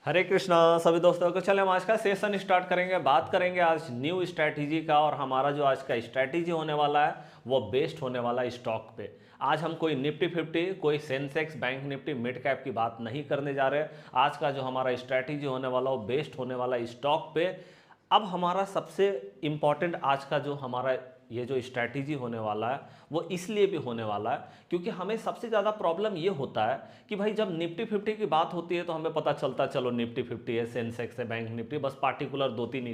हरे कृष्णा सभी दोस्तों को। चले हम आज का सेशन स्टार्ट करेंगे। बात करेंगे आज न्यू स्ट्रैटेजी का, और हमारा जो आज का स्ट्रैटेजी होने वाला है वो बेस्ड होने वाला है स्टॉक पे। आज हम कोई निफ्टी 50, कोई Sensex, bank Nifty, mid cap की बात नहीं करने जा रहे। आज का जो हमारा स्ट्रैटेजी होने वाला वो बेस्ड होने वाला है स्टॉक पे। अब हमारा सबसे इंपॉर्टेंट आज का जो हमारा ये जो स्ट्रैटेजी होने वाला है वो इसलिए भी होने वाला है क्योंकि हमें सबसे ज़्यादा प्रॉब्लम ये होता है कि भाई जब निफ्टी 50 की बात होती है तो हमें पता चलता है चलो निफ्टी 50 है, सेंसेक्स है, बैंक निफ्टी, बस पार्टिकुलर 2-3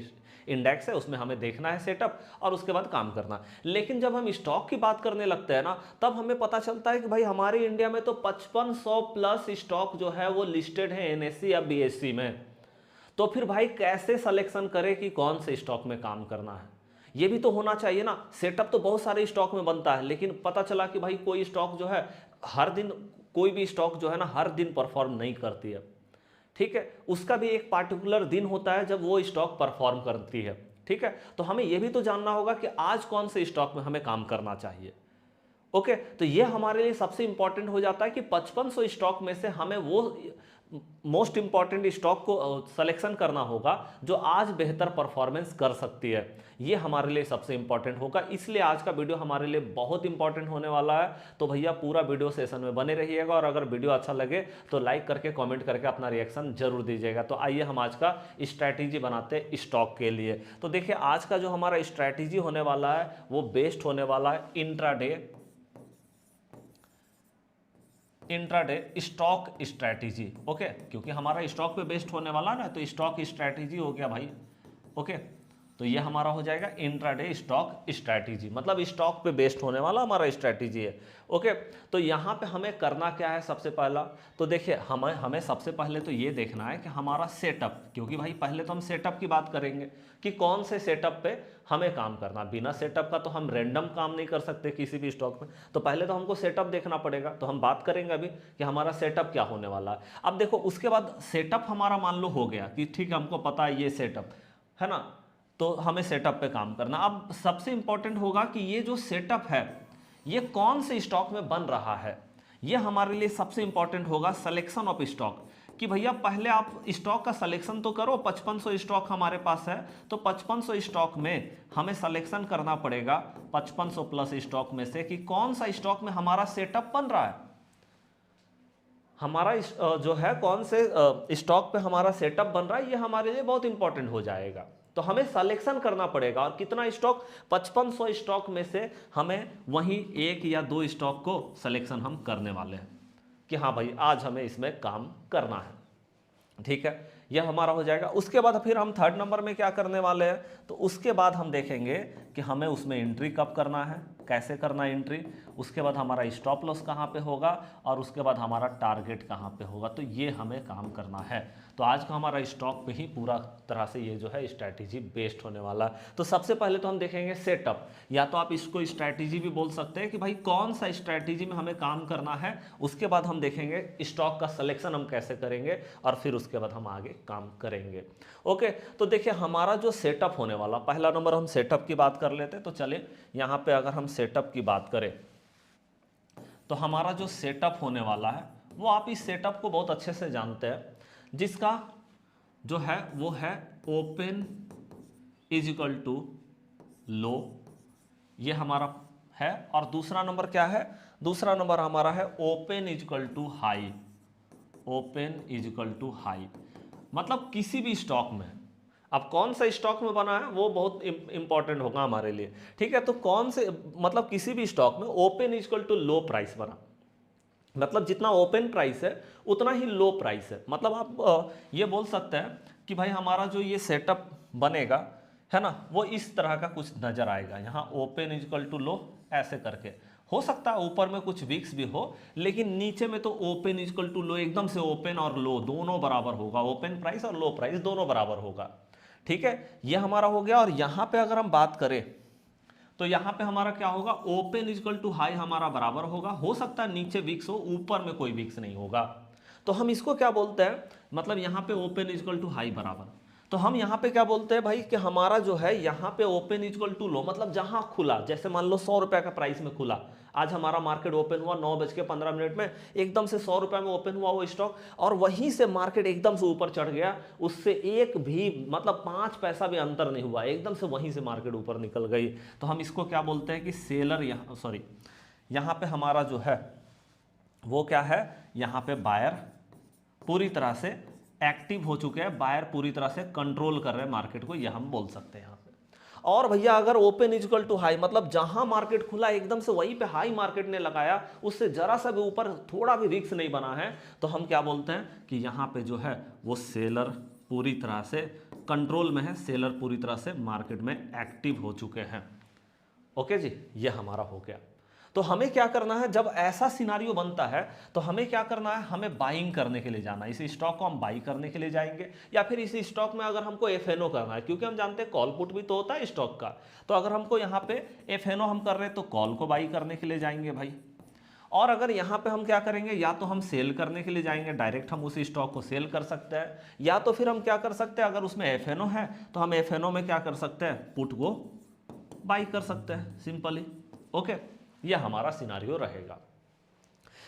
इंडेक्स है, उसमें हमें देखना है सेटअप और उसके बाद काम करना। लेकिन जब हम स्टॉक की बात करने लगते हैं ना, तब हमें पता चलता है कि भाई हमारे इंडिया में तो 5500 प्लस स्टॉक जो है वो लिस्टेड है एनएससी या बीएससी में। तो फिर भाई कैसे सिलेक्शन करें कि कौन से स्टॉक में काम करना है, ये भी तो होना चाहिए ना। सेटअप तो बहुत सारे स्टॉक में बनता है, लेकिन पता चला कि भाई कोई स्टॉक जो है हर दिन, कोई भी स्टॉक जो है ना हर दिन परफॉर्म नहीं करती है, ठीक है। उसका भी एक पार्टिकुलर दिन होता है जब वो स्टॉक परफॉर्म करती है, ठीक है। तो हमें यह भी तो जानना होगा कि आज कौन से स्टॉक में हमें काम करना चाहिए। ओके, तो ये हमारे लिए सबसे इंपॉर्टेंट हो जाता है कि 5500 स्टॉक में से हमें वो मोस्ट इंपॉर्टेंट स्टॉक को सिलेक्शन करना होगा जो आज बेहतर परफॉर्मेंस कर सकती है। ये हमारे लिए सबसे इंपॉर्टेंट होगा, इसलिए आज का वीडियो हमारे लिए बहुत इंपॉर्टेंट होने वाला है। तो भैया पूरा वीडियो सेशन में बने रहिएगा, और अगर वीडियो अच्छा लगे तो लाइक करके कमेंट करके अपना रिएक्शन जरूर दीजिएगा। तो आइए हम आज का स्ट्रैटेजी बनाते हैं स्टॉक के लिए। तो देखिए आज का जो हमारा स्ट्रैटेजी होने वाला है वो बेस्ड होने वाला है इंट्राडे स्टॉक स्ट्रैटेजी। ओके, क्योंकि हमारा स्टॉक पे बेस्ड होने वाला ना, तो स्टॉक स्ट्रैटेजी हो गया भाई। ओके, तो ये हमारा हो जाएगा इंट्राडे स्टॉक स्ट्रैटेजी, मतलब स्टॉक पे बेस्ड होने वाला हमारा स्ट्रैटेजी है। ओके, तो यहाँ पे हमें करना क्या है सबसे पहला, तो देखिए हमें सबसे पहले तो ये देखना है कि हमारा सेटअप, क्योंकि भाई पहले तो हम सेटअप की बात करेंगे कि कौन से सेटअप पे हमें काम करना। बिना सेटअप का तो हम रैंडम काम नहीं कर सकते किसी भी स्टॉक में, तो पहले तो हमको सेटअप देखना पड़ेगा। तो हम बात करेंगे अभी कि हमारा सेटअप क्या होने वाला है। अब देखो उसके बाद सेटअप हमारा मान लो हो गया कि ठीक है हमको पता है ये सेटअप है ना, तो हमें सेटअप पे काम करना। अब सबसे इंपॉर्टेंट होगा कि ये जो सेटअप है ये कौन से स्टॉक में बन रहा है। ये हमारे लिए सबसे इंपॉर्टेंट होगा सिलेक्शन ऑफ स्टॉक, कि भैया पहले आप स्टॉक का सिलेक्शन तो करो। 5500 स्टॉक हमारे पास है, तो 5500 स्टॉक में हमें सिलेक्शन करना पड़ेगा 5500 प्लस स्टॉक में से कि कौन सा स्टॉक में हमारा सेटअप बन रहा है। हमारा जो है कौन से स्टॉक पे हमारा सेटअप बन रहा है, ये हमारे लिए बहुत इंपॉर्टेंट हो जाएगा। तो हमें सिलेक्शन करना पड़ेगा, और कितना स्टॉक, 5500 स्टॉक में से हमें वही 1 या 2 स्टॉक को सिलेक्शन हम करने वाले हैं कि हाँ भाई आज हमें इसमें काम करना है, ठीक है। यह हमारा हो जाएगा। उसके बाद फिर हम थर्ड नंबर में क्या करने वाले हैं, तो उसके बाद हम देखेंगे कि हमें उसमें एंट्री कब करना है, कैसे करना है एंट्री। उसके बाद हमारा स्टॉप लॉस कहाँ पे होगा, और उसके बाद हमारा टारगेट कहाँ पे होगा। तो ये हमें काम करना है। तो आज का हमारा स्टॉक पे ही पूरा तरह से ये जो है स्ट्रैटेजी बेस्ड होने वाला है। तो सबसे पहले तो हम देखेंगे सेटअप, या तो आप इसको स्ट्रैटेजी भी बोल सकते हैं कि भाई कौन सा स्ट्रैटेजी में हमें काम करना है। उसके बाद हम देखेंगे स्टॉक का सिलेक्शन हम कैसे करेंगे, और फिर उसके बाद हम आगे काम करेंगे। ओके, तो देखिए हमारा जो सेटअप होने वाला, पहला नंबर हम सेटअप की बात कर लेते हैं। तो चलिए यहाँ पे अगर हम सेटअप की बात करें तो हमारा जो सेटअप होने वाला है वो आप इस सेटअप को बहुत अच्छे से जानते हैं, जिसका जो है वो है ओपन इज इक्वल टू लो, ये हमारा है। और दूसरा नंबर क्या है, दूसरा नंबर हमारा है open is equal to high. Open is equal to high मतलब किसी भी स्टॉक में, अब कौन सा स्टॉक में बना है वो बहुत इंपॉर्टेंट होगा हमारे लिए, ठीक है। तो कौन से, मतलब किसी भी स्टॉक में open is equal to low price बना, मतलब जितना ओपन प्राइस है उतना ही लो प्राइस है। मतलब आप ये बोल सकते हैं कि भाई हमारा जो ये सेटअप बनेगा है ना, वो इस तरह का कुछ नजर आएगा। यहाँ ओपन इज इक्वल टू लो ऐसे करके, हो सकता है ऊपर में कुछ वीक्स भी हो, लेकिन नीचे में तो ओपन इज इक्वल टू लो, एकदम से ओपन और लो दोनों बराबर होगा, ओपन प्राइस और लो प्राइस दोनों बराबर होगा, ठीक है। ये हमारा हो गया। और यहाँ पे अगर हम बात करें तो यहाँ पे हमारा क्या होगा, open is equal to high हमारा बराबर होगा। हो सकता है नीचे वीक्स हो, ऊपर में कोई वीक्स नहीं होगा। तो हम इसको क्या बोलते हैं, मतलब यहाँ पे open is equal to high बराबर, तो हम यहाँ पे क्या बोलते हैं भाई कि हमारा जो है यहाँ पे ओपन इज इक्वल टू लो, मतलब जहाँ खुला, जैसे मान लो 100 रुपये का प्राइस में खुला, आज हमारा मार्केट ओपन हुआ 9:15 में, एकदम से 100 रुपये में ओपन हुआ वो स्टॉक, और वहीं से मार्केट एकदम से ऊपर चढ़ गया, उससे एक भी मतलब 5 पैसा भी अंतर नहीं हुआ, एकदम से वहीं से मार्केट ऊपर निकल गई। तो हम इसको क्या बोलते हैं कि सेलर, यहाँ पे हमारा जो है वो क्या है, यहाँ पे बायर पूरी तरह से एक्टिव हो चुके हैं, बायर पूरी तरह से कंट्रोल कर रहे हैं मार्केट को, ये हम बोल सकते हैं यहाँ पे। और भैया अगर ओपन इक्वल टू हाई, मतलब जहां मार्केट खुला एकदम से वहीं पे हाई मार्केट ने लगाया, उससे जरा सा भी ऊपर थोड़ा भी रिस्क नहीं बना है, तो हम क्या बोलते हैं कि यहाँ पे जो है वो सेलर पूरी तरह से कंट्रोल में है, सेलर पूरी तरह से मार्केट में एक्टिव हो चुके हैं। ओके जी, ये हमारा हो गया। तो हमें क्या करना है, जब ऐसा सिनारियो बनता है तो हमें क्या करना है, हमें बाइंग करने के लिए जाना है। इस स्टॉक को हम बाई करने के लिए जाएंगे, या फिर इस स्टॉक में अगर हमको एफएनओ करना है, क्योंकि हम जानते हैं कॉल पुट भी तो होता है स्टॉक का, तो अगर हमको यहाँ पे एफएनओ हम कर रहे हैं तो कॉल को बाई करने के लिए जाएंगे भाई। और अगर यहाँ पे हम क्या करेंगे, या तो हम सेल करने के लिए जाएंगे, डायरेक्ट हम उसी स्टॉक को सेल कर सकते हैं, या तो फिर हम क्या कर सकते हैं, अगर उसमें एफएनओ है तो हम एफएनओ में क्या कर सकते हैं, पुट को बाई कर सकते हैं सिंपली। ओके, यह हमारा सिनारियो रहेगा।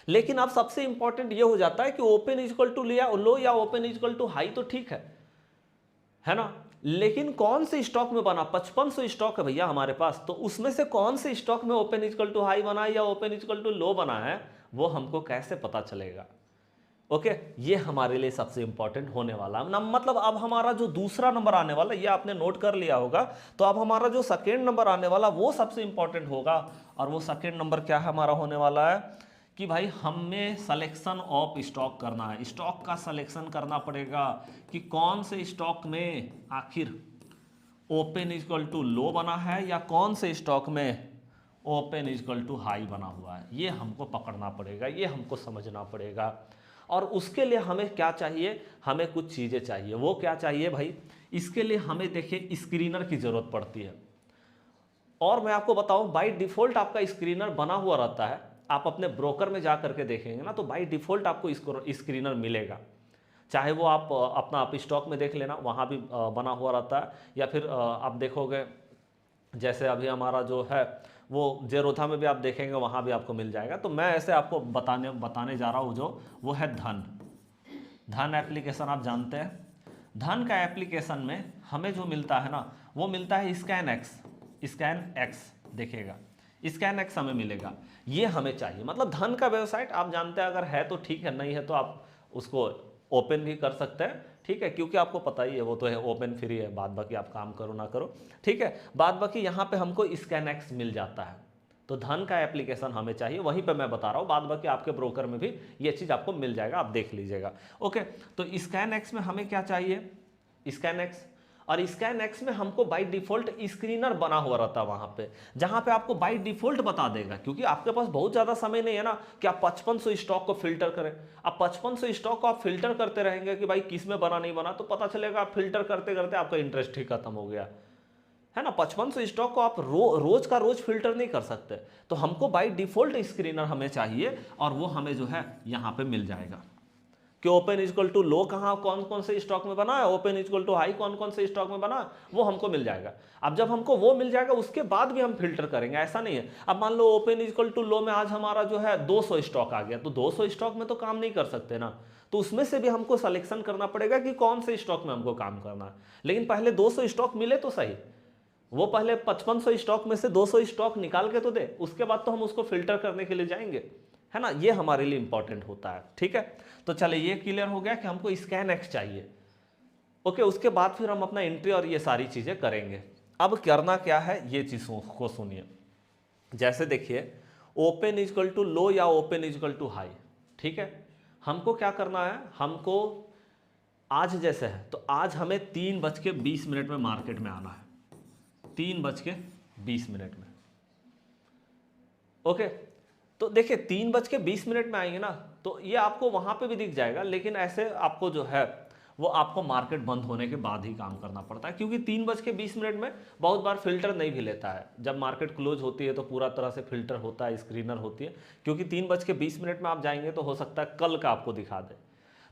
लेकिन अब सबसे इंपॉर्टेंट यह हो जाता है कि ओपन इक्वल टू लो या ओपन इक्वल टू हाई तो ठीक है ना, लेकिन कौन से स्टॉक में बना, 5500 स्टॉक है भैया हमारे पास, तो उसमें से कौन से स्टॉक में ओपन इक्वल टू हाई बना है या ओपन इक्वल टू लो बना है, वो हमको कैसे पता चलेगा। ओके, ये हमारे लिए सबसे इंपॉर्टेंट होने वाला है। मतलब अब हमारा जो दूसरा नंबर आने वाला, ये आपने नोट कर लिया होगा, तो अब हमारा जो सेकेंड नंबर आने वाला वो सबसे इंपॉर्टेंट होगा। और वो सेकेंड नंबर क्या हमारा होने वाला है कि भाई हमें सिलेक्शन ऑफ स्टॉक करना है, स्टॉक का सिलेक्शन करना पड़ेगा कि कौन से स्टॉक में आखिर ओपन इक्वल टू लो बना है या कौन से स्टॉक में ओपन इक्वल टू हाई बना हुआ है। ये हमको पकड़ना पड़ेगा, ये हमको समझना पड़ेगा। और उसके लिए हमें क्या चाहिए, हमें कुछ चीज़ें चाहिए। वो क्या चाहिए भाई, इसके लिए हमें देखिए स्क्रीनर की ज़रूरत पड़ती है। और मैं आपको बताऊं, बाय डिफ़ॉल्ट आपका स्क्रीनर बना हुआ रहता है। आप अपने ब्रोकर में जा करके देखेंगे ना, तो बाय डिफ़ॉल्ट आपको स्क्रीनर मिलेगा, चाहे वो आप अपना आप स्टॉक में देख लेना, वहाँ भी बना हुआ रहता है, या फिर आप देखोगे जैसे अभी हमारा जो है वो जेरोधा में भी आप देखेंगे, वहाँ भी आपको मिल जाएगा। तो मैं ऐसे आपको बताने जा रहा हूँ, जो वो है धन एप्लीकेशन। आप जानते हैं धन का एप्लीकेशन में हमें जो मिलता है ना, वो मिलता है स्कैन एक्स देखिएगा, स्कैन एक्स हमें मिलेगा, ये हमें चाहिए। मतलब धन का वेबसाइट आप जानते हैं, अगर है तो ठीक है, नहीं है तो आप उसको ओपन भी कर सकते हैं, ठीक है, क्योंकि आपको पता ही है वो तो है ओपन फ्री है, बाद बाकी आप काम करो ना करो, ठीक है। बाद बाकी यहाँ पे हमको स्कैन एक्स मिल जाता है, तो धन का एप्लीकेशन हमें चाहिए, वहीं पे मैं बता रहा हूँ। बाद बाकी आपके ब्रोकर में भी ये चीज़ आपको मिल जाएगा, आप देख लीजिएगा। ओके, तो स्कैन एक्स में हमें क्या चाहिए, स्कैन एक्स। और स्कैन एक्स में हमको बाय डिफॉल्ट स्क्रीनर बना हुआ रहता है वहां पे, जहां पे आपको बाय डिफॉल्ट बता देगा, क्योंकि आपके पास बहुत ज्यादा समय नहीं है ना कि आप 5500 स्टॉक को फिल्टर करें। आप 5500 स्टॉक को आप फिल्टर करते रहेंगे कि भाई किस में बना नहीं बना, तो पता चलेगा आप फिल्टर करते करते आपका इंटरेस्ट ही खत्म हो गया है ना। 5500 स्टॉक को आप रोज का रोज फिल्टर नहीं कर सकते, तो हमको बाय डिफॉल्ट स्क्रीनर हमें चाहिए, और वो हमें जो है यहाँ पे मिल जाएगा कि ओपन इक्वल टू लो कहाँ कौन कौन से स्टॉक में बना है, ओपन इक्वल टू हाई कौन कौन से स्टॉक में बना है, वो हमको मिल जाएगा। अब जब हमको वो मिल जाएगा उसके बाद भी हम फिल्टर करेंगे, ऐसा नहीं है। अब मान लो ओपन इक्वल टू लो में आज हमारा जो है 200 स्टॉक आ गया, तो 200 स्टॉक में तो काम नहीं कर सकते ना, तो उसमें से भी हमको सिलेक्शन करना पड़ेगा कि कौन से स्टॉक में हमको काम करना है। लेकिन पहले 200 स्टॉक मिले तो सही, वो पहले 5500 स्टॉक में से 200 स्टॉक निकाल के तो दे, उसके बाद तो हम उसको फिल्टर करने के लिए जाएंगे, है ना। ये हमारे लिए इंपॉर्टेंट होता है, ठीक है। तो चले ये क्लियर हो गया कि हमको स्कैन एक्स चाहिए। ओके, उसके बाद फिर हम अपना एंट्री और ये सारी चीजें करेंगे। अब करना क्या है ये चीज को सुनिए। जैसे देखिए ओपन इक्वल टू लो या ओपन इक्वल टू हाई, ठीक है। हमको क्या करना है, हमको आज जैसे है तो आज हमें 3:20 में मार्केट में आना है, 3:20 में। ओके, तो देखिए 3:20 में आएंगे ना, तो ये आपको वहां पे भी दिख जाएगा, लेकिन ऐसे आपको जो है वो आपको मार्केट बंद होने के बाद ही काम करना पड़ता है, क्योंकि 3:20 में बहुत बार फिल्टर नहीं भी लेता है। जब मार्केट क्लोज होती है तो पूरा तरह से फिल्टर होता है, स्क्रीनर होती है, क्योंकि 3:20 में आप जाएंगे तो हो सकता है कल का आपको दिखा दे।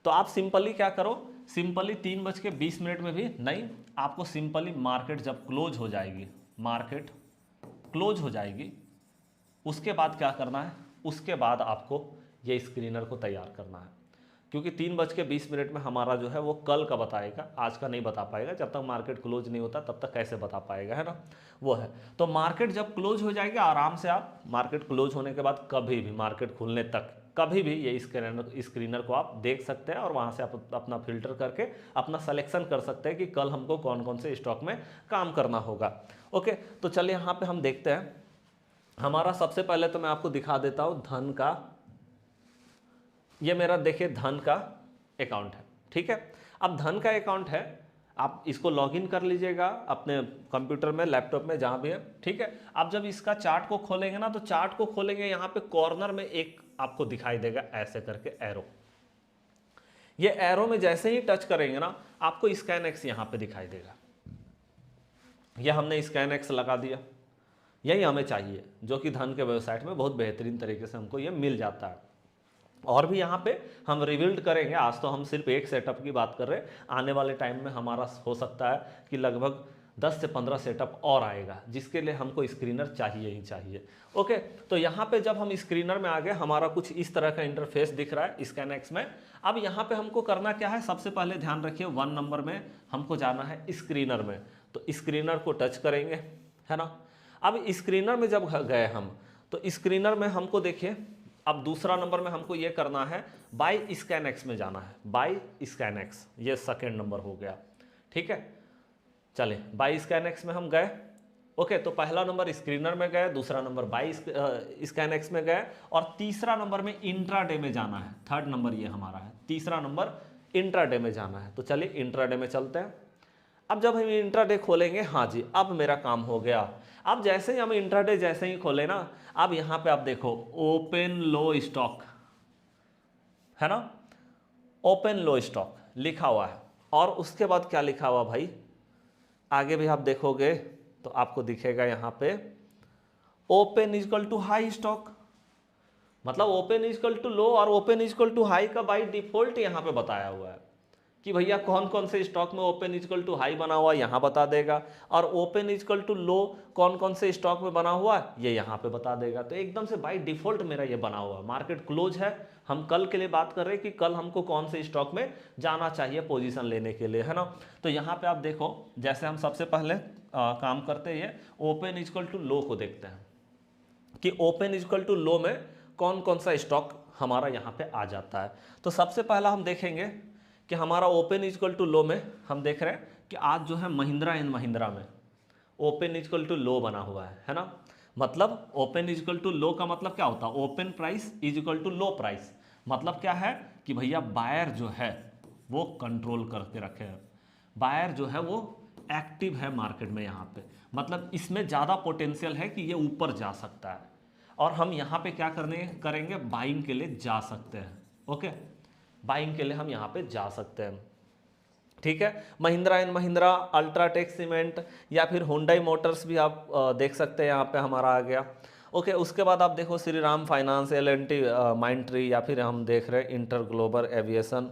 तो आप सिंपली क्या करो, सिंपली 3:20 में भी नहीं, आपको सिंपली मार्केट जब क्लोज हो जाएगी, मार्केट क्लोज हो जाएगी, उसके बाद क्या करना है, उसके बाद आपको ये स्क्रीनर को तैयार करना है, क्योंकि 3:20 में हमारा जो है वो कल का बताएगा, आज का नहीं बता पाएगा। जब तक मार्केट क्लोज नहीं होता तब तक कैसे बता पाएगा, है ना, वो है। तो मार्केट जब क्लोज हो जाएगी, आराम से आप मार्केट क्लोज होने के बाद कभी भी मार्केट खुलने तक कभी भी ये स्क्रीनर को आप देख सकते हैं, और वहाँ से आप अपना फिल्टर करके अपना सिलेक्शन कर सकते हैं कि कल हमको कौन कौन से स्टॉक में काम करना होगा। ओके, तो चलिए यहाँ पे हम देखते हैं। हमारा सबसे पहले तो मैं आपको दिखा देता हूँ धन का, ये मेरा देखिए धन का अकाउंट है, ठीक है। अब धन का अकाउंट है, आप इसको लॉगिन कर लीजिएगा अपने कंप्यूटर में, लैपटॉप में, जहाँ भी है, ठीक है। आप जब इसका चार्ट को खोलेंगे ना, तो चार्ट को खोलेंगे, यहाँ पे कॉर्नर में एक आपको दिखाई देगा ऐसे करके एरो। ये एरो में जैसे ही टच करेंगे ना, आपको स्कैन एक्स यहाँ पे दिखाई देगा। ये हमने स्कैन एक्स लगा दिया, यही हमें चाहिए, जो कि धन के वेबसाइट में बहुत बेहतरीन तरीके से हमको ये मिल जाता है। और भी यहाँ पे हम रिबिल्ड करेंगे। आज तो हम सिर्फ एक सेटअप की बात कर रहे हैं, आने वाले टाइम में हमारा हो सकता है कि लगभग 10 से 15 सेटअप और आएगा, जिसके लिए हमको स्क्रीनर चाहिए ही चाहिए। ओके, तो यहाँ पे जब हम स्क्रीनर में आ गए, हमारा कुछ इस तरह का इंटरफेस दिख रहा है स्कैन एक्स में। अब यहाँ पे हमको करना क्या है, सबसे पहले ध्यान रखिए 1 नंबर में हमको जाना है स्क्रीनर में, तो स्क्रीनर को टच करेंगे, है ना। अब स्क्रीनर में जब गए हम, तो स्क्रीनर में हमको देखिए, अब दूसरा नंबर में हमको ये करना है, बाय स्कैन एक्स में जाना है, बाय स्कैन एक्स, ये सेकेंड नंबर हो गया, ठीक है। चलिए बाय स्कैन एक्स में हम गए। ओके, तो पहला नंबर स्क्रीनर में गए, दूसरा नंबर बाय स्कैन एक्स में गए, और तीसरा नंबर में इंट्राडे में जाना है। थर्ड नंबर ये हमारा है, तीसरा नंबर इंट्राडे में जाना है। तो चलिए इंट्राडे में चलते हैं। अब जब हम इंट्राडे खोलेंगे, हाँ जी, अब मेरा काम हो गया। अब जैसे ही हम इंट्राडे जैसे ही खोले ना, अब यहाँ पे आप देखो ओपन लो स्टॉक, है ना, ओपन लो स्टॉक लिखा हुआ है। और उसके बाद क्या लिखा हुआ भाई, आगे भी आप देखोगे तो आपको दिखेगा यहाँ पे open equal to high stock, मतलब ओपन इक्वल टू लो और ओपन इक्वल टू हाई का बाई डिफॉल्ट यहाँ पे बताया हुआ है कि भैया कौन कौन से स्टॉक में ओपन इक्वल टू हाई बना हुआ है, यहाँ बता देगा, और ओपन इक्वल टू लो कौन कौन से स्टॉक में बना हुआ है, ये यहाँ पे बता देगा। तो एकदम से बाय डिफॉल्ट मेरा ये बना हुआ है। मार्केट क्लोज है, हम कल के लिए बात कर रहे हैं कि कल हमको कौन से स्टॉक में जाना चाहिए पोजीशन लेने के लिए, है ना। तो यहाँ पे आप देखो, जैसे हम सबसे पहले काम करते हैं, ओपन इक्वल टू लो को देखते हैं कि ओपन इक्वल टू लो में कौन कौन सा स्टॉक हमारा यहाँ पे आ जाता है। तो सबसे पहला हम देखेंगे कि हमारा ओपन इक्वल टू लो में हम देख रहे हैं कि आज जो है महिंद्रा एंड महिंद्रा में ओपन इक्वल टू लो बना हुआ है ना। मतलब ओपन इक्वल टू लो का मतलब क्या होता है, open price is equal to low price. मतलब क्या है कि भैया बायर जो है वो कंट्रोल करके रखे हैं, बायर जो है वो एक्टिव है मार्केट में यहाँ पे, मतलब इसमें ज़्यादा पोटेंशियल है कि ये ऊपर जा सकता है, और हम यहाँ पे क्या करेंगे, बाइंग के लिए जा सकते हैं। ओके, बाइंग के लिए हम यहाँ पे जा सकते हैं, ठीक है। Mahindra and Mahindra, UltraTech cement, या फिर हुंडई मोटर्स भी आप देख सकते हैं, यहाँ पे हमारा आ गया। ओके, उसके बाद आप देखो श्री राम फाइनेंस, L&T माइंट्री, या फिर हम देख रहे हैं इंटर ग्लोबल एविएशन,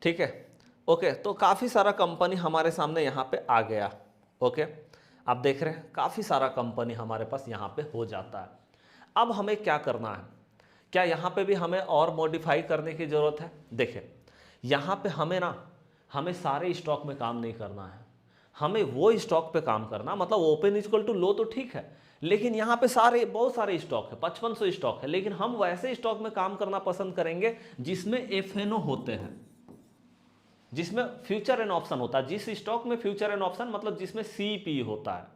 ठीक है। ओके, तो काफ़ी सारा कंपनी हमारे सामने यहाँ पे आ गया। ओके, आप देख रहे हैं काफ़ी सारा कंपनी हमारे पास यहाँ पे हो जाता है। अब हमें क्या करना है, क्या यहाँ पे भी हमें और मॉडिफाई करने की ज़रूरत है। देखिए यहाँ पे हमें सारे स्टॉक में काम नहीं करना है, हमें वो स्टॉक पे काम करना, मतलब ओपन इक्वल टू लो तो ठीक है, लेकिन यहाँ पे बहुत सारे स्टॉक है, 5500 स्टॉक है, लेकिन हम वैसे स्टॉक में काम करना पसंद करेंगे जिसमें FNO होते हैं, जिसमें फ्यूचर एंड ऑप्शन होता है। जिस स्टॉक में फ्यूचर एंड ऑप्शन मतलब जिसमें CP होता है,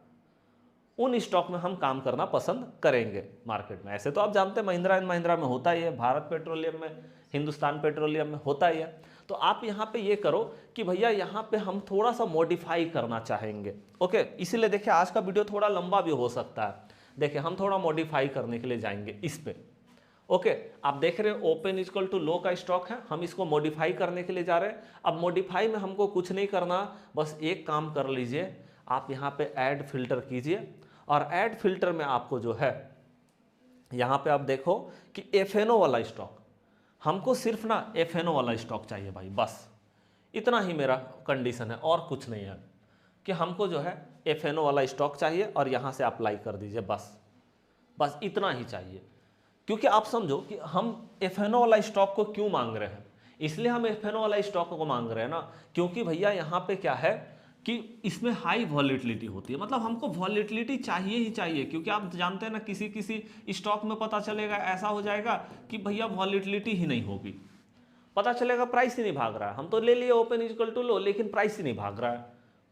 उन स्टॉक में हम काम करना पसंद करेंगे मार्केट में। ऐसे तो आप जानते हैं महिंद्रा एंड महिंद्रा में होता ही है, भारत पेट्रोलियम में, हिंदुस्तान पेट्रोलियम में होता ही है। तो आप यहाँ पे ये करो कि भैया यहाँ पे हम थोड़ा सा मॉडिफाई करना चाहेंगे। ओके, इसीलिए देखिए आज का वीडियो थोड़ा लंबा भी हो सकता है। देखिए हम थोड़ा मॉडिफाई करने के लिए जाएंगे इस पे। ओके, आप देख रहे हैं ओपन इक्वल टू लो का स्टॉक है, हम इसको मॉडिफाई करने के लिए जा रहे हैं। अब मॉडिफाई में हमको कुछ नहीं करना, बस एक काम कर लीजिए, आप यहाँ पे ऐड फिल्टर कीजिए, और ऐड फिल्टर में आपको जो है यहाँ पे आप देखो कि FNO वाला स्टॉक, हमको सिर्फ ना FNO वाला स्टॉक चाहिए भाई, बस इतना ही मेरा कंडीशन है, और कुछ नहीं है, कि हमको जो है FNO वाला स्टॉक चाहिए, और यहाँ से अप्लाई कर दीजिए, बस बस इतना ही चाहिए। क्योंकि आप समझो कि हम एफएनओ वाला स्टॉक को क्यों मांग रहे हैं, इसलिए हम एफएनओ वाला स्टॉक को मांग रहे हैं ना, क्योंकि भैया यहाँ पे क्या है कि इसमें हाई वॉलेटिलिटी होती है, मतलब हमको वॉलेटिलिटी चाहिए ही चाहिए। क्योंकि आप जानते हैं ना, किसी किसी स्टॉक में पता चलेगा ऐसा हो जाएगा कि भैया वॉलेटिलिटी ही नहीं होगी, पता चलेगा प्राइस ही नहीं भाग रहा है, हम तो ले लिए ओपन इक्वल टू लो, लेकिन प्राइस ही नहीं भाग रहा है,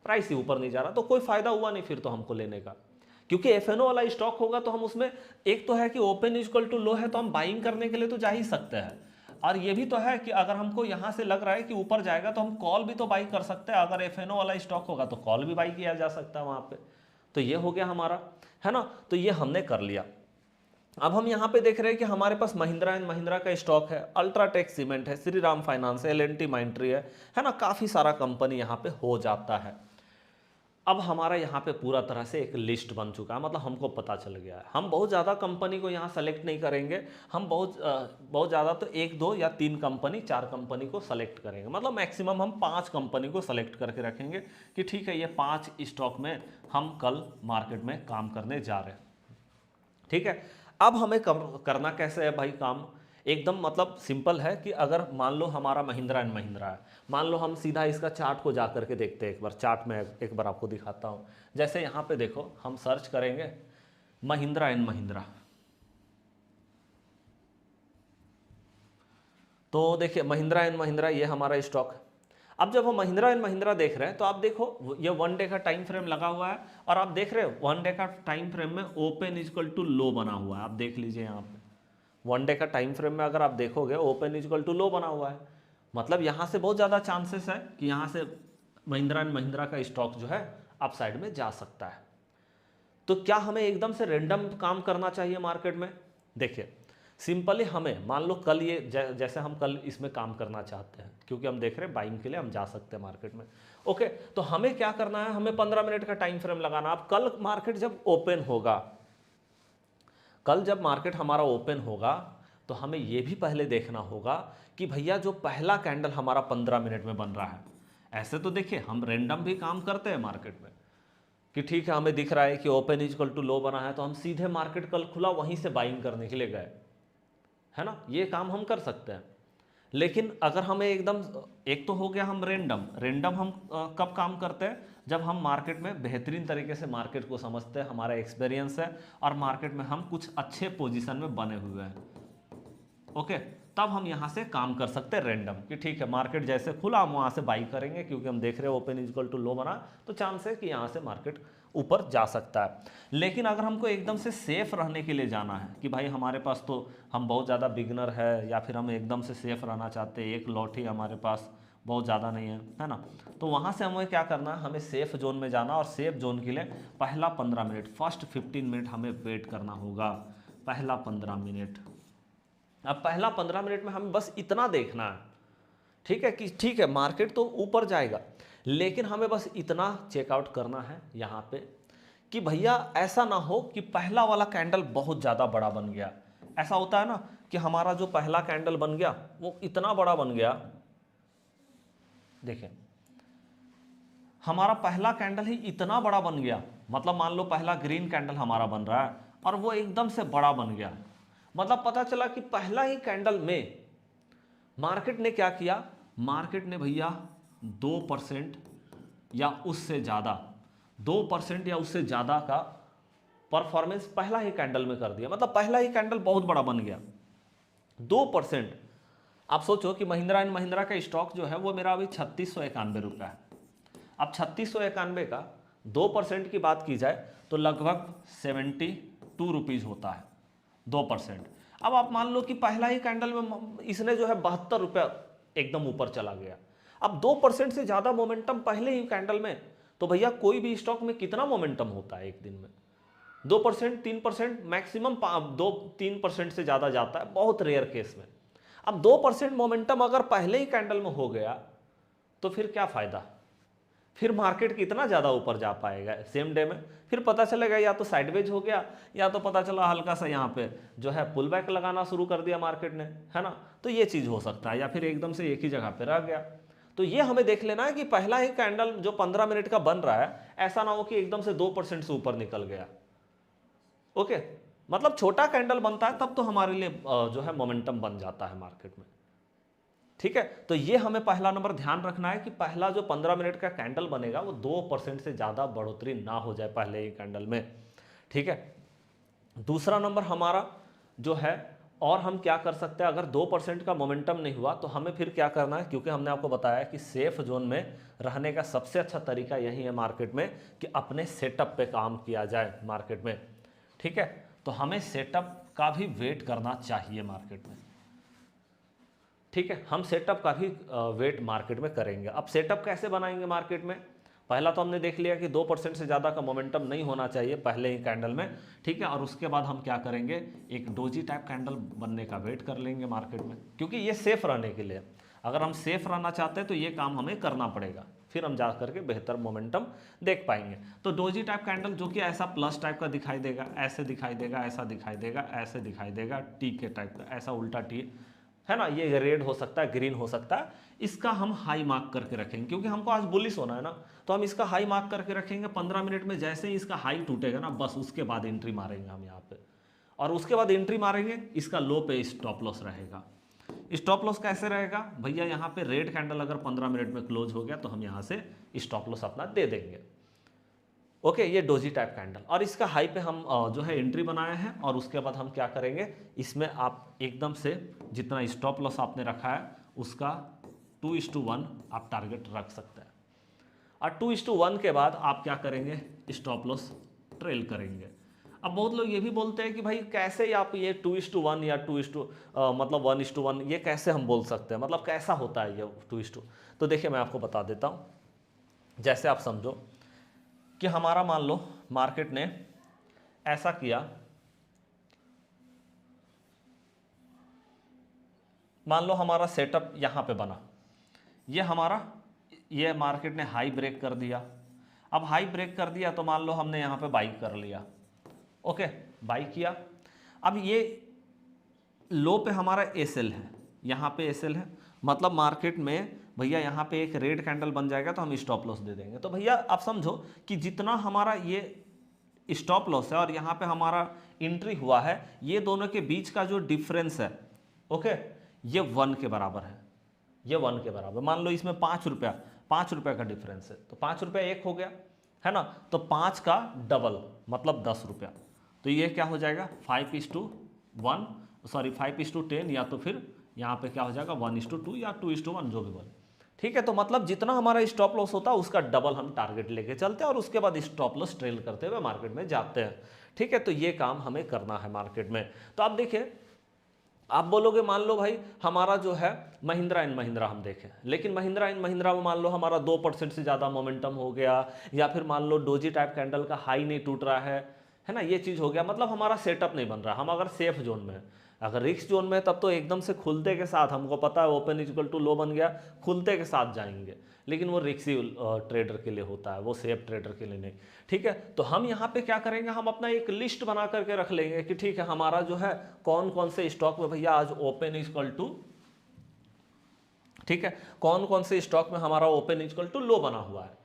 प्राइस ही ऊपर नहीं जा रहा, तो कोई फायदा हुआ नहीं फिर तो हमको लेने का। क्योंकि एफएनओ वाला स्टॉक होगा तो हम उसमें, एक तो है कि ओपन इक्वल टू लो है तो हम बाइंग करने के लिए तो जा ही सकते हैं, और ये भी तो है कि अगर हमको यहाँ से लग रहा है कि ऊपर जाएगा तो हम कॉल भी तो बाई कर सकते हैं, अगर एफएनओ वाला स्टॉक होगा तो कॉल भी बाई किया जा सकता है वहाँ पे। तो ये हो गया हमारा, है ना, तो ये हमने कर लिया। अब हम यहाँ पे देख रहे हैं कि हमारे पास महिंद्रा एंड महिंद्रा का स्टॉक है, अल्ट्राटेक सीमेंट है, श्री राम फाइनेंस है, एल&टी माइंट्री है ना, काफ़ी सारा कंपनी यहाँ पे हो जाता है। अब हमारा यहाँ पे पूरा तरह से एक लिस्ट बन चुका है, मतलब हमको पता चल गया है। हम बहुत ज़्यादा कंपनी को यहाँ सेलेक्ट नहीं करेंगे, हम बहुत ज़्यादा तो 1 2 या 3 कंपनी 4 कंपनी को सेलेक्ट करेंगे, मतलब मैक्सिमम हम 5 कंपनी को सेलेक्ट करके रखेंगे कि ठीक है, ये 5 स्टॉक में हम कल मार्केट में काम करने जा रहे हैं। ठीक है, अब हमें करना कैसे है भाई काम, एकदम मतलब सिंपल है कि अगर मान लो हमारा महिंद्रा एंड महिंद्रा है, मान लो हम सीधा इसका चार्ट को जा करके देखते हैं एक बार, चार्ट में एक बार आपको दिखाता हूँ। जैसे यहाँ पे देखो, हम सर्च करेंगे महिंद्रा एंड महिंद्रा, तो देखिए महिंद्रा एंड महिंद्रा ये हमारा स्टॉक है। अब जब हम महिंद्रा एंड महिंद्रा देख रहे हैं तो आप देखो ये 1 डे का टाइम फ्रेम लगा हुआ है, और आप देख रहे हो 1 डे का टाइम फ्रेम में ओपन इक्वल टू लो बना हुआ है, आप देख लीजिए यहाँ पे 1 डे का टाइम फ्रेम में अगर आप देखोगे ओपन इक्वल टू लो बना हुआ है, मतलब यहाँ से बहुत ज़्यादा चांसेस है कि यहाँ से महिंद्रा एंड महिंद्रा का स्टॉक जो है अप साइड में जा सकता है। तो क्या हमें एकदम से रेंडम काम करना चाहिए मार्केट में? देखिए सिंपली हमें मान लो कल ये जैसे हम कल इसमें काम करना चाहते हैं, क्योंकि हम देख रहे हैं बाइंग के लिए हम जा सकते हैं मार्केट में। ओके, तो हमें क्या करना है, हमें 15 मिनट का टाइम फ्रेम लगाना। अब कल मार्केट जब ओपन होगा, कल जब मार्केट हमारा ओपन होगा तो हमें यह भी पहले देखना होगा कि भैया जो पहला कैंडल हमारा 15 मिनट में बन रहा है, ऐसे तो देखिए हम रेंडम भी काम करते हैं मार्केट में कि ठीक है हमें दिख रहा है कि ओपन इक्वल टू लो बना है तो हम सीधे मार्केट कल खुला वहीं से बाइंग करने के लिए गए, है ना, ये काम हम कर सकते हैं। लेकिन अगर हमें एकदम, एक तो हो गया हम रेंडम हम कब काम करते हैं, जब हम मार्केट में बेहतरीन तरीके से मार्केट को समझते हैं, हमारा एक्सपीरियंस है और मार्केट में हम कुछ अच्छे पोजीशन में बने हुए हैं। ओके, तब हम यहाँ से काम कर सकते हैं रेंडम कि ठीक है मार्केट जैसे खुला हम वहाँ से बाई करेंगे, क्योंकि हम देख रहे हैं ओपन इक्वल टू लो बना तो चांस है कि यहाँ से मार्केट ऊपर जा सकता है। लेकिन अगर हमको एकदम से सेफ रहने के लिए जाना है कि भाई हमारे पास तो हम बहुत ज़्यादा बिगनर है, या फिर हम एकदम से सेफ रहना चाहते हैं, एक लॉट ही हमारे पास बहुत ज़्यादा नहीं है ना, तो वहाँ से हमें क्या करना है, हमें सेफ जोन में जाना, और सेफ जोन के लिए पहला 15 मिनट, फर्स्ट 15 मिनट हमें वेट करना होगा, पहला 15 मिनट। अब पहला 15 मिनट में हमें बस इतना देखना है, ठीक है, कि ठीक है मार्केट तो ऊपर जाएगा, लेकिन हमें बस इतना चेकआउट करना है यहाँ पे कि भैया ऐसा ना हो कि पहला वाला कैंडल बहुत ज़्यादा बड़ा बन गया। ऐसा होता है ना कि हमारा जो पहला कैंडल बन गया वो इतना बड़ा बन गया, देखिए हमारा पहला कैंडल ही इतना बड़ा बन गया, मतलब मान लो पहला ग्रीन कैंडल हमारा बन रहा है और वो एकदम से बड़ा बन गया, मतलब पता चला कि पहला ही कैंडल में मार्केट ने क्या किया, मार्केट ने भैया 2% या उससे ज़्यादा 2% या उससे ज़्यादा का परफॉर्मेंस पहला ही कैंडल में कर दिया, मतलब पहला ही कैंडल बहुत बड़ा बन गया 2%। आप सोचो कि महिंद्रा एंड महिंद्रा का स्टॉक जो है वो मेरा अभी 3691 रुपये है। अब 3691 का 2% की बात की जाए तो लगभग 72 रुपीज़ होता है 2%। अब आप मान लो कि पहला ही कैंडल में इसने जो है 72 रुपये एकदम ऊपर चला गया। अब 2% से ज़्यादा मोमेंटम पहले ही कैंडल में, तो भैया कोई भी स्टॉक में कितना मोमेंटम होता है एक दिन में, 2% 3% मैक्सिमम 2-3% से ज़्यादा जाता है बहुत रेयर केस में। अब 2% मोमेंटम अगर पहले ही कैंडल में हो गया तो फिर क्या फ़ायदा, फिर मार्केट कितना ज़्यादा ऊपर जा पाएगा सेम डे में, फिर पता चलेगा या तो साइडवेज हो गया या तो पता चला हल्का सा यहाँ पे जो है पुल बैक लगाना शुरू कर दिया मार्केट ने, है ना, तो ये चीज़ हो सकता है, या फिर एकदम से एक ही जगह पे रह गया। तो ये हमें देख लेना है कि पहला ही कैंडल जो 15 मिनट का बन रहा है ऐसा ना हो कि एकदम से 2% से ऊपर निकल गया। ओके, मतलब छोटा कैंडल बनता है तब तो हमारे लिए जो है मोमेंटम बन जाता है मार्केट में। ठीक है, तो ये हमें पहला नंबर ध्यान रखना है कि पहला जो 15 मिनट का कैंडल बनेगा वो 2% से ज़्यादा बढ़ोतरी ना हो जाए पहले ही कैंडल में। ठीक है, दूसरा नंबर हमारा जो है, और हम क्या कर सकते हैं, अगर 2% का मोमेंटम नहीं हुआ तो हमें फिर क्या करना है, क्योंकि हमने आपको बताया कि सेफ जोन में रहने का सबसे अच्छा तरीका यही है मार्केट में कि अपने सेटअप पे काम किया जाए मार्केट में। ठीक है, तो हमें सेटअप का भी वेट करना चाहिए मार्केट में। ठीक है, हम सेटअप का भी वेट मार्केट में करेंगे। अब सेटअप कैसे बनाएंगे मार्केट में, पहला तो हमने देख लिया कि 2% से ज़्यादा का मोमेंटम नहीं होना चाहिए पहले ही कैंडल में। ठीक है, और उसके बाद हम क्या करेंगे, एक डोजी टाइप कैंडल बनने का वेट कर लेंगे मार्केट में, क्योंकि ये सेफ रहने के लिए। अगर हम सेफ रहना चाहते हैं तो ये काम हमें करना पड़ेगा, फिर हम जा करके बेहतर मोमेंटम देख पाएंगे। तो डोजी टाइप कैंडल जो कि ऐसा प्लस टाइप का दिखाई देगा, ऐसे दिखाई देगा, ऐसा दिखाई देगा, ऐसे दिखाई देगा, टी के टाइप का, ऐसा उल्टा टी है ना, ये रेड हो सकता है, ग्रीन हो सकता है, इसका हम हाई मार्क करके रखेंगे, क्योंकि हमको आज बुलिश होना है ना, तो हम इसका हाई मार्क करके रखेंगे। 15 मिनट में जैसे ही इसका हाई टूटेगा ना, बस उसके बाद एंट्री मारेंगे हम यहाँ पे, और उसके बाद एंट्री मारेंगे, इसका लो पे स्टॉप लॉस रहेगा। स्टॉप लॉस कैसे रहेगा भैया, यहाँ पे रेड कैंडल अगर 15 मिनट में क्लोज हो गया तो हम यहाँ से स्टॉप लॉस अपना दे देंगे। ओके, ये डोजी टाइप कैंडल, और इसका हाई पे हम जो है एंट्री बनाए हैं, और उसके बाद हम क्या करेंगे, इसमें आप एकदम से जितना स्टॉप लॉस आपने रखा है उसका 2:1 आप टारगेट रख सकते हैं, और 2:1 के बाद आप क्या करेंगे, स्टॉप लॉस ट्रेल करेंगे। अब बहुत लोग ये भी बोलते हैं कि भाई कैसे आप ये 2:1 या मतलब 1:1 ये कैसे हम बोल सकते हैं, मतलब कैसा होता है ये 2:2। तो देखिए मैं आपको बता देता हूँ, जैसे आप समझो कि हमारा मान लो मार्केट ने ऐसा किया, मान लो हमारा सेटअप यहाँ पे बना, ये मार्केट ने हाई ब्रेक कर दिया। अब हाई ब्रेक कर दिया तो मान लो हमने यहाँ पे बाई कर लिया, ओके बाई किया। अब ये लो पे हमारा एसएल है, यहाँ पे एसएल है, मतलब मार्केट में भैया यहाँ पे एक रेड कैंडल बन जाएगा तो हम स्टॉप लॉस दे देंगे। तो भैया आप समझो कि जितना हमारा ये स्टॉप लॉस है और यहाँ पे हमारा एंट्री हुआ है, ये दोनों के बीच का जो डिफरेंस है, ओके, ये 1 के बराबर है, ये 1 के बराबर। मान लो इसमें 5 रुपया का डिफरेंस है, तो 5 रुपया एक हो गया है ना, तो 5 का डबल मतलब 10 रुपया, तो ये क्या हो जाएगा 5:10, या तो फिर यहाँ पे क्या हो जाएगा 1:2 या 2:1 जो भी बोले। ठीक है, तो मतलब जितना हमारा स्टॉप लॉस होता है उसका डबल हम टारगेट लेके चलते हैं, और उसके बाद स्टॉप लॉस ट्रेल करते हुए मार्केट में जाते हैं। ठीक है, तो ये काम हमें करना है मार्केट में। तो आप देखिए, आप बोलोगे मान लो भाई हमारा जो है महिंद्रा एंड महिंद्रा हम देखें, लेकिन महिंद्रा एंड महिंद्रा में मान लो हमारा 2% से ज़्यादा मोमेंटम हो गया, या फिर मान लो डोजी टाइप कैंडल का हाई नहीं टूट रहा है ना, ये चीज़ हो गया, मतलब हमारा सेटअप नहीं बन रहा। हम अगर सेफ जोन में है, अगर रिस्क जोन में है तब तो एकदम से खुलते के साथ, हमको पता है ओपन इक्वल टू लो बन गया, खुलते के साथ जाएंगे, लेकिन वो रिस्की ट्रेडर के लिए होता है, वो सेफ ट्रेडर के लिए नहीं। ठीक है, तो हम यहाँ पे क्या करेंगे, हम अपना एक लिस्ट बना करके रख लेंगे कि ठीक है हमारा जो है कौन कौन से स्टॉक में भैया आज ओपन इक्वल टू, ठीक है, कौन कौन से स्टॉक में हमारा ओपन इक्वल टू लो बना हुआ है।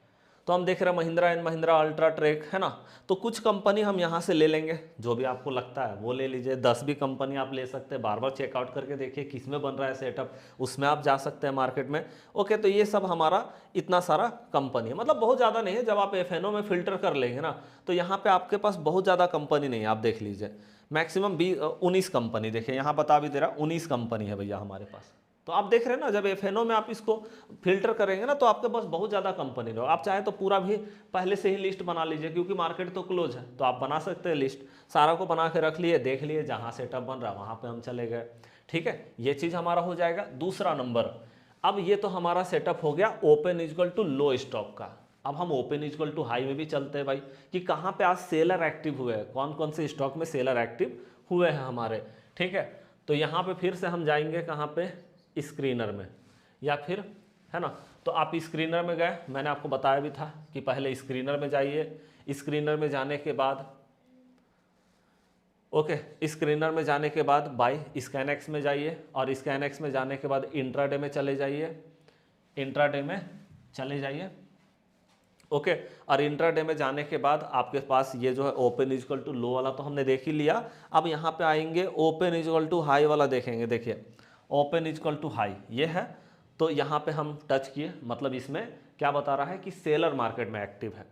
तो हम देख रहे हैं महिंद्रा एंड महिंद्रा अल्ट्राटेक है ना, तो कुछ कंपनी हम यहाँ से ले लेंगे, जो भी आपको लगता है वो ले लीजिए। 10 भी कंपनी आप ले सकते हैं, बार बार चेकआउट करके देखिए किस में बन रहा है सेटअप, उसमें आप जा सकते हैं मार्केट में। ओके, तो ये सब हमारा इतना सारा कंपनी है, मतलब बहुत ज़्यादा नहीं है। जब आप एफएनओ में फिल्टर कर लेंगे ना, तो यहाँ पर आपके पास बहुत ज़्यादा कंपनी नहीं है, आप देख लीजिए मैक्सिमम 19 कंपनी, देखिए यहाँ बता भी दे रहा 19 कंपनी है भैया हमारे पास। तो आप देख रहे हैं ना, जब एफएनओ में आप इसको फिल्टर करेंगे ना तो आपके पास बहुत ज़्यादा कंपनी रहो। आप चाहे तो पूरा भी पहले से ही लिस्ट बना लीजिए, क्योंकि मार्केट तो क्लोज है, तो आप बना सकते हैं लिस्ट, सारा को बना के रख लिए, देख लिए जहाँ सेटअप बन रहा वहाँ पे हम चले गए। ठीक है, ये चीज़ हमारा हो जाएगा। दूसरा नंबर, अब ये तो हमारा सेटअप हो गया open equal to low stock का। अब हम ओपन इक्वल टू हाई में भी चलते हैं भाई, कि कहाँ पे आज सेलर एक्टिव हुए हैं, कौन कौन से स्टॉक में सेलर एक्टिव हुए हैं हमारे। ठीक है, तो यहाँ पे फिर से हम जाएंगे कहाँ पे, स्क्रीनर में, या फिर है ना, तो आप स्क्रीनर में गए, मैंने आपको बताया भी था कि पहले स्क्रीनर में जाइए। स्क्रीनर में जाने के बाद ओके, स्क्रीनर में जाने के बाद बाय स्कैनएक्स में जाइए, और स्कैनएक्स में जाने के बाद इंट्राडे में चले जाइए, इंट्राडे में चले जाइए। ओके। और इंट्राडे में जाने के बाद आपके पास ये जो है ओपन इक्वल टू लो वाला तो हमने देख ही लिया। अब यहाँ पे आएंगे ओपन इक्वल टू हाई वाला देखेंगे। देखिए ओपन इक्वल टू हाई ये है, तो यहाँ पे हम टच किए, मतलब इसमें क्या बता रहा है कि सेलर मार्केट में एक्टिव है।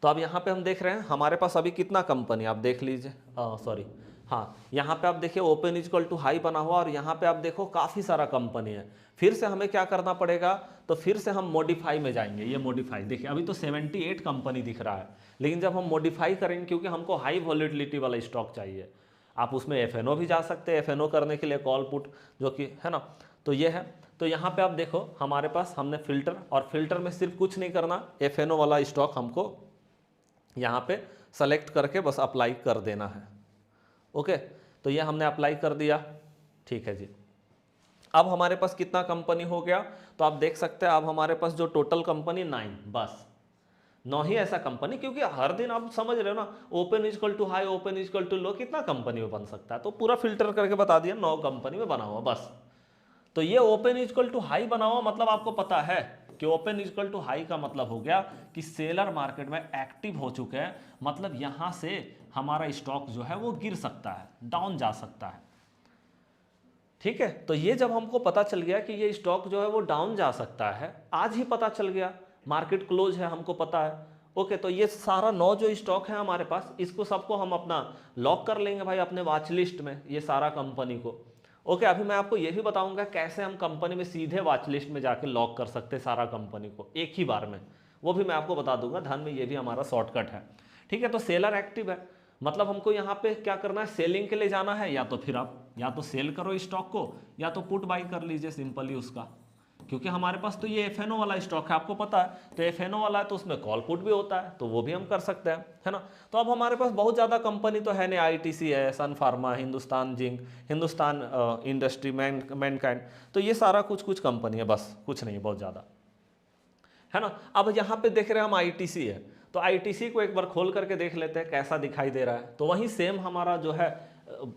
तो अब यहाँ पे हम देख रहे हैं हमारे पास अभी कितना कंपनी, आप देख लीजिए, सॉरी हाँ, यहाँ पे आप देखिए ओपन इक्वल टू हाई बना हुआ और यहाँ पे आप देखो काफ़ी सारा कंपनी है। फिर से हमें क्या करना पड़ेगा, तो फिर से हम मॉडिफाई में जाएंगे। ये मॉडिफाई देखिए अभी तो 78 कंपनी दिख रहा है, लेकिन जब हम मॉडिफाई करेंगे, क्योंकि हमको हाई वॉलेटिलिटी वाला स्टॉक चाहिए, आप उसमें एफएनओ भी जा सकते हैं, एफएनओ करने के लिए कॉल पुट जो कि है ना, तो ये है। तो यहाँ पे आप देखो हमारे पास हमने फिल्टर, और फिल्टर में सिर्फ कुछ नहीं करना, एफएनओ वाला स्टॉक हमको यहाँ पे सेलेक्ट करके बस अप्लाई कर देना है। ओके, तो ये हमने अप्लाई कर दिया, ठीक है जी। अब हमारे पास कितना कंपनी हो गया, तो आप देख सकते हैं अब हमारे पास जो टोटल कंपनी 9, बस 9 ही ऐसा कंपनी, क्योंकि हर दिन आप समझ रहे हो ना, open equal to high open equal to low कितना कंपनी में बन सकता है, तो पूरा फिल्टर करके बता दिया 9 कंपनी में बना हुआ बस। तो ये ओपन इक्वल टू हाई बना हुआ, मतलब आपको पता है कि ओपन इक्वल टू हाई का मतलब हो गया कि सेलर मार्केट में एक्टिव हो चुके हैं, मतलब यहां से हमारा स्टॉक जो है वो गिर सकता है, डाउन जा सकता है। ठीक है, तो ये जब हमको पता चल गया कि ये स्टॉक जो है वो डाउन जा सकता है, आज ही पता चल गया, मार्केट क्लोज है, हमको पता है। ओके, तो ये सारा 9 जो स्टॉक है हमारे पास, इसको सबको हम अपना लॉक कर लेंगे भाई अपने वॉच लिस्ट में, ये सारा कंपनी को। ओके, अभी मैं आपको ये भी बताऊंगा कैसे हम कंपनी में सीधे वॉच लिस्ट में जाके लॉक कर सकते हैं सारा कंपनी को एक ही बार में, वो भी मैं आपको बता दूंगा धन में, ये भी हमारा शॉर्टकट है। ठीक है, तो सेलर एक्टिव है, मतलब हमको यहाँ पे क्या करना है, सेलिंग के लिए जाना है, या तो फिर आप या तो सेल करो स्टॉक को, या तो पुट बाई कर लीजिए सिंपली उसका, क्योंकि हमारे पास तो ये एफएनओ वाला स्टॉक है, आपको पता है, तो एफएनओ वाला है तो उसमें कॉल पुट भी होता है, तो वो भी हम कर सकते हैं, है ना। तो अब हमारे पास बहुत ज़्यादा कंपनी तो है नहीं, आईटीसी है, सन फार्मा, हिंदुस्तान जिंक, हिंदुस्तान इंडस्ट्री, मैनकाइंड, तो ये सारा कुछ कुछ कंपनी है, बस कुछ नहीं बहुत ज़्यादा, है ना। अब यहाँ पे देख रहे हैं हम आईटीसी है, तो आईटीसी को एक बार खोल करके देख लेते हैं कैसा दिखाई दे रहा है। तो वही सेम हमारा जो है,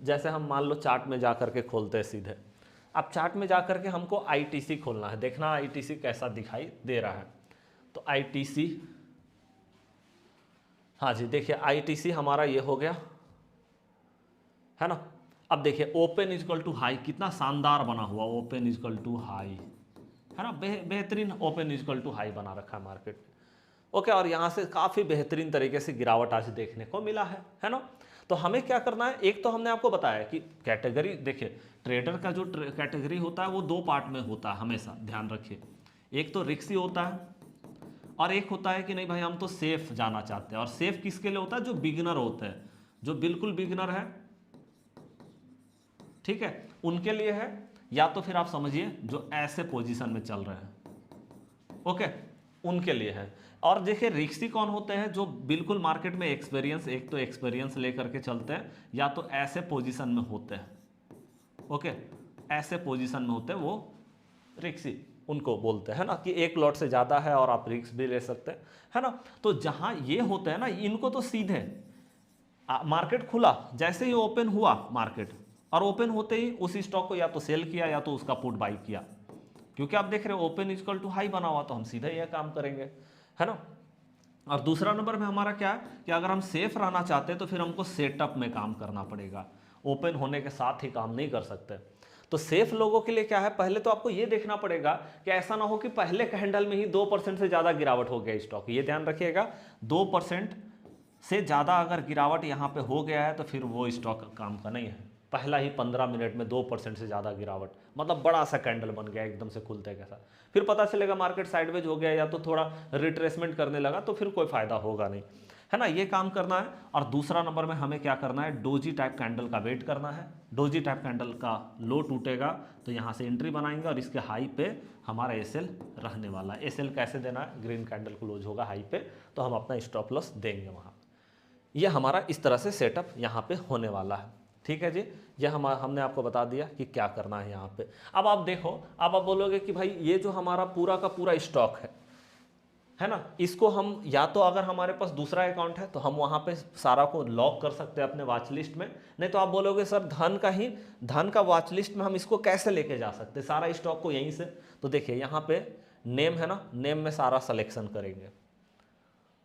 जैसे हम मान लो चार्ट में जा करके खोलते हैं सीधे, अब चार्ट में जा करके हमको आईटीसी खोलना है, देखना आईटीसी कैसा दिखाई दे रहा है। तो आईटीसी, हाँ जी, देखिए आईटीसी हमारा ये हो गया, है ना। अब देखिए ओपन इक्वल टू हाई कितना शानदार बना हुआ, ओपन इक्वल टू हाई, है ना, बेहतरीन ओपन इक्वल टू हाई बना रखा है मार्केट में। ओके, और यहाँ से काफ़ी बेहतरीन तरीके से गिरावट आज देखने को मिला है ना। तो हमें क्या करना है, एक तो हमने आपको बताया कि कैटेगरी, देखिए ट्रेडर का जो कैटेगरी होता है वो 2 पार्ट में होता है, हमेशा ध्यान रखिए, एक तो रिस्की होता है और एक होता है कि नहीं भाई हम तो सेफ जाना चाहते हैं। और सेफ किसके लिए होता है, जो बिगिनर होते हैं, जो बिल्कुल बिगिनर है, ठीक है, उनके लिए है, या तो फिर आप समझिए जो ऐसे पोजीशन में चल रहे हैं, ओके, उनके लिए है। और देखिए रिक्सी कौन होते हैं, जो बिल्कुल मार्केट में एक्सपीरियंस, एक तो एक्सपीरियंस लेकर के चलते हैं, या तो ऐसे पोजीशन में होते हैं, ओके, ऐसे पोजीशन में होते हैं वो रिक्सी, उनको बोलते हैं ना, कि एक लॉट से ज़्यादा है और आप रिक्स भी ले सकते हैं, है ना। तो जहाँ ये होते हैं ना, इनको तो सीधे मार्केट खुला, जैसे ही ओपन हुआ मार्केट, और ओपन होते ही उस स्टॉक को या तो सेल किया या तो उसका पुट बाई किया, क्योंकि आप देख रहे हो ओपन इक्वल टू हाई बना हुआ, तो हम सीधा यह काम करेंगे, है ना। और दूसरा नंबर में हमारा क्या है कि अगर हम सेफ रहना चाहते हैं तो फिर हमको सेटअप में काम करना पड़ेगा, ओपन होने के साथ ही काम नहीं कर सकते। तो सेफ लोगों के लिए क्या है, पहले तो आपको ये देखना पड़ेगा कि ऐसा ना हो कि पहले कैंडल में ही 2% से ज़्यादा गिरावट हो गया स्टॉक, ये ध्यान रखिएगा, 2% से ज़्यादा अगर गिरावट यहाँ पे हो गया है तो फिर वो स्टॉक काम का नहीं है। पहला ही 15 मिनट में 2% से ज़्यादा गिरावट, मतलब बड़ा सा कैंडल बन गया एकदम से खुलते के साथ, फिर पता चलेगा मार्केट साइडवेज हो गया या तो थोड़ा रिट्रेसमेंट करने लगा, तो फिर कोई फायदा होगा नहीं, है ना। ये काम करना है। और दूसरा नंबर में हमें क्या करना है, डोजी टाइप कैंडल का वेट करना है। डोजी टाइप कैंडल का लो टूटेगा तो यहाँ से एंट्री बनाएंगे और इसके हाई पे हमारा एसएल रहने वाला है। एसएल कैसे देना है, ग्रीन कैंडल क्लोज होगा हाई पे तो हम अपना स्टॉप लॉस देंगे वहाँ। ये हमारा इस तरह से सेटअप यहाँ पे होने वाला है, ठीक है जी। यह हमने आपको बता दिया कि क्या करना है यहाँ पे। अब आप देखो, अब आप बोलोगे कि भाई ये जो हमारा पूरा का पूरा स्टॉक है ना, इसको हम या तो अगर हमारे पास दूसरा अकाउंट है तो हम वहाँ पे सारा को लॉक कर सकते हैं अपने वॉच लिस्ट में, नहीं तो आप बोलोगे सर धन का वॉच लिस्ट में हम इसको कैसे लेके जा सकते हैं सारा स्टॉक को यहीं से। तो देखिए यहाँ पे नेम है ना, नेम में सारा सिलेक्शन करेंगे,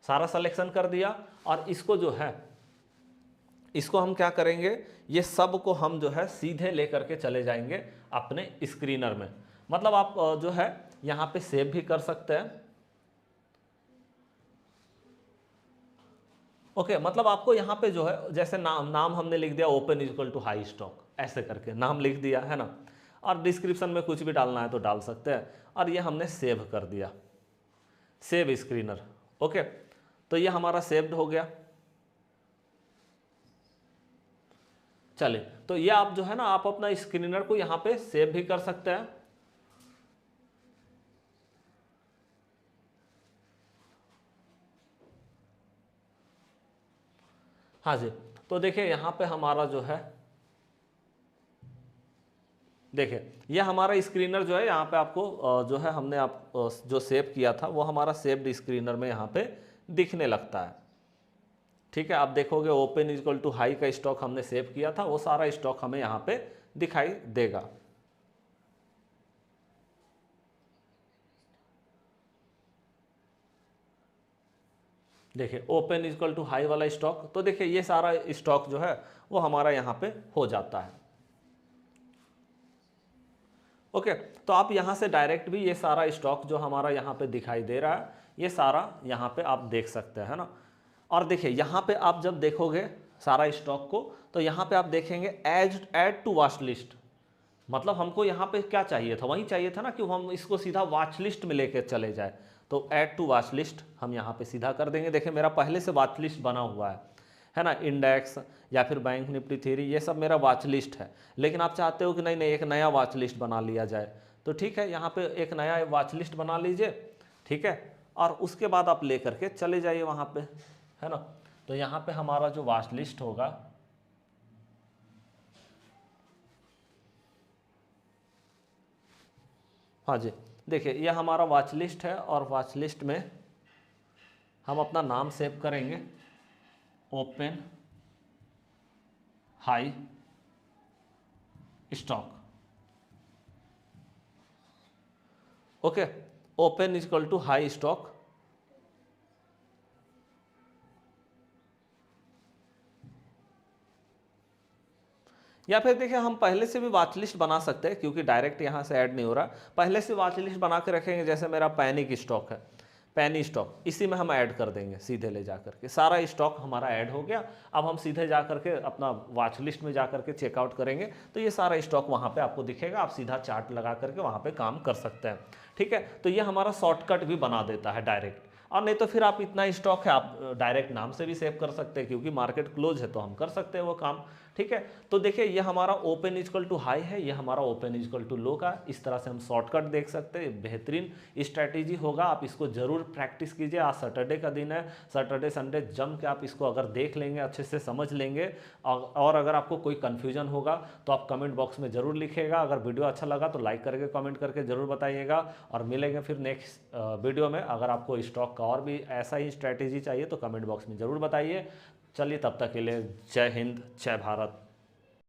सारा सिलेक्शन कर दिया, और इसको जो है, इसको हम क्या करेंगे, ये सब को हम जो है सीधे लेकर के चले जाएंगे अपने स्क्रीनर में। मतलब आप जो है यहाँ पे सेव भी कर सकते हैं। ओके, मतलब आपको यहाँ पे जो है, जैसे नाम हमने लिख दिया open equal to high stock, ऐसे करके नाम लिख दिया है ना, और डिस्क्रिप्शन में कुछ भी डालना है तो डाल सकते हैं, और ये हमने सेव कर दिया, सेव स्क्रीनर। ओके, तो ये हमारा सेव्ड हो गया। चलिए, तो ये आप जो है ना, आप अपना स्क्रीनर को यहाँ पे सेव भी कर सकते हैं। हाँ जी, तो देखिए यहाँ पे हमारा जो है, देखिए ये हमारा स्क्रीनर जो है, यहाँ पे आपको जो है हमने जो सेव किया था वो हमारा सेव्ड स्क्रीनर में यहाँ पे दिखने लगता है। ठीक है, आप देखोगे ओपन इक्वल टू हाई का स्टॉक हमने सेव किया था, वो सारा स्टॉक हमें यहाँ पे दिखाई देगा। देखिए ओपन इक्वल टू हाई वाला स्टॉक, तो देखिए ये सारा स्टॉक जो है वो हमारा यहाँ पे हो जाता है। ओके, तो आप यहाँ से डायरेक्ट भी ये सारा स्टॉक जो हमारा यहाँ पे दिखाई दे रहा है, ये सारा यहाँ पे आप देख सकते हैं, है ना। और देखिए यहाँ पे आप जब देखोगे सारा स्टॉक को, तो यहाँ पे आप देखेंगे ऐड टू वॉच लिस्ट। मतलब हमको यहाँ पे क्या चाहिए था, वही चाहिए था ना कि हम इसको सीधा वॉच लिस्ट में लेके चले जाए। तो ऐड टू वॉच लिस्ट हम यहाँ पे सीधा कर देंगे। देखिए मेरा पहले से वॉच लिस्ट बना हुआ है ना, इंडेक्स या फिर बैंक निफ्टी थ्योरी, ये सब मेरा वॉच लिस्ट है। लेकिन आप चाहते हो कि नहीं नहीं एक नया वॉच लिस्ट बना लिया जाए, तो ठीक है, यहाँ पे एक नया वॉच लिस्ट बना लीजिए। ठीक है, और उसके बाद आप ले करके चले जाइए वहाँ पे, है ना। तो यहाँ पे हमारा जो वॉच लिस्ट होगा, हाँ जी, देखिए ये हमारा वॉच लिस्ट है, और वॉच लिस्ट में हम अपना नाम सेव करेंगे, open high stock. Okay, open equal to high stock. या फिर देखिए हम पहले से भी वॉच लिस्ट बना सकते हैं, क्योंकि डायरेक्ट यहाँ से ऐड नहीं हो रहा, पहले से वॉच लिस्ट बना के रखेंगे। जैसे मेरा पैनिक स्टॉक है, पैनी स्टॉक, इसी में हम ऐड कर देंगे सीधे ले जा करके, सारा स्टॉक हमारा ऐड हो गया। अब हम सीधे जा करके अपना वॉच लिस्ट में जा करके चेकआउट करेंगे, तो ये सारा स्टॉक वहाँ पे आपको दिखेगा, आप सीधा चार्ट लगा करके वहाँ पे काम कर सकते हैं। ठीक है, तो ये हमारा शॉर्टकट भी बना देता है डायरेक्ट। और नहीं तो फिर आप इतना स्टॉक है, आप डायरेक्ट नाम से भी सेव कर सकते हैं, क्योंकि मार्केट क्लोज है तो हम कर सकते हैं वो काम। ठीक है, तो देखिए ये हमारा ओपन इक्वल टू हाई है, ये हमारा ओपन इक्वल टू लो का, इस तरह से हम शॉर्टकट देख सकते हैं। बेहतरीन स्ट्रैटेजी होगा, आप इसको जरूर प्रैक्टिस कीजिए। आज सैटरडे का दिन है, सैटरडे संडे जम के आप इसको अगर देख लेंगे, अच्छे से समझ लेंगे, और अगर आपको कोई कन्फ्यूजन होगा तो आप कमेंट बॉक्स में ज़रूर लिखिएगा। अगर वीडियो अच्छा लगा तो लाइक करके कमेंट करके ज़रूर बताइएगा, और मिलेंगे फिर नेक्स्ट वीडियो में। अगर आपको स्टॉक का और भी ऐसा ही स्ट्रैटेजी चाहिए तो कमेंट बॉक्स में ज़रूर बताइए। चलिए तब तक के लिए जय हिंद, जय भारत।